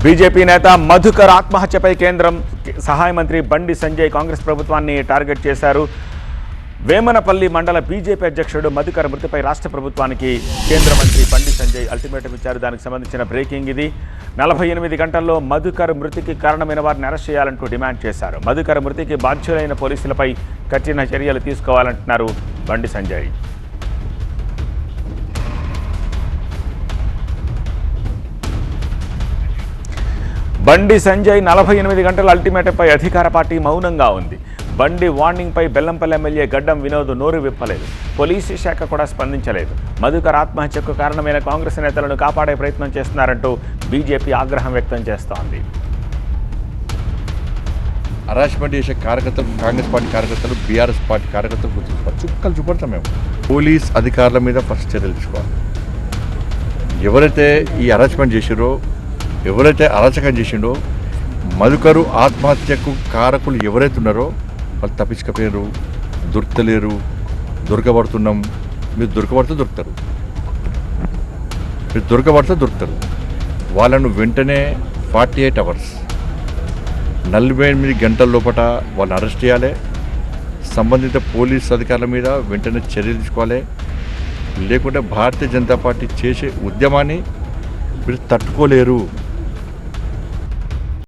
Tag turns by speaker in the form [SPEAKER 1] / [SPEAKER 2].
[SPEAKER 1] BJP నేత మధుకర్ ఆత్మహత్యపై కేంద్రం సహాయ మంత్రి బండి సంజయ్ కాంగ్రెస్ ప్రభుత్వాన్ని టార్గెట్ చేశారు. వేమనపల్లి మండల బీజేపీ అధ్యక్షుడు మధుకర్ మృతిపై రాష్ట్ర ప్రభుత్వానికి కేంద్ర మంత్రి బండి సంజయ్ అల్టిమేటం ఇచ్చారు. దానికి సంబంధించిన బ్రేకింగ్ ఇది. 48 గంటల్లో మధుకర్ మృతికి కారణమైన వారిని అరెస్ట్ చేయాలంటూ డిమాండ్ చేశారు. మధుకర్ మృతికి బాధ్యులైన పోలీసులపై కఠిన చర్యలు తీసుకోవాలంటున్నారు బండి సంజయ్. బండి సంజయ్ 48 గంటల అల్టిమేటంపై అధికార పార్టీ మౌనంగా ఉంది. బండి వార్నింగ్పై బెల్లంపల్లి ఎమ్మెల్యే గడ్డం వినోద్ నోరు విప్పలేదు. పోలీసు శాఖ కూడా స్పందించలేదు. మధుకర్ ఆత్మహత్యకు కారణమైన కాంగ్రెస్ నేతలను కాపాడే ప్రయత్నం చేస్తున్నారంటూ బీజేపీ ఆగ్రహం వ్యక్తం చేస్తోంది.
[SPEAKER 2] హరాస్మెంట్ చేసే కార్యకర్తలు, కాంగ్రెస్ పార్టీ కార్యకర్తలు, బీఆర్ఎస్ పార్టీ కార్యకర్తలు గుర్తించుకోవాలి. చుక్కలు చూపడతాం మేము. పోలీస్ అధికారుల మీద ఫస్ట్ చర్యలు తీసుకోవాలి. ఎవరైతే ఈ హరాస్మెంట్ చేసిరో, ఎవరైతే అరాచకం చేసిండో, మధుకరు ఆత్మహత్యకు కారకులు ఎవరైతే ఉన్నారో వాళ్ళు తప్పించుకపోయారు, దొరకలేరు, దొరకబడుతున్నాం. మీరు దొరకబడితే దొరుకుతారు, మీరు దొరకబడితే దొరుకుతారు. వాళ్ళను వెంటనే 48 అవర్స్ 48 గంటల లోపల వాళ్ళని అరెస్ట్ చేయాలి. సంబంధిత పోలీస్ అధికారుల మీద వెంటనే చర్యలు తీసుకోవాలి. లేకుంటే భారతీయ జనతా పార్టీ చేసే ఉద్యమాన్ని మీరు తట్టుకోలేరు.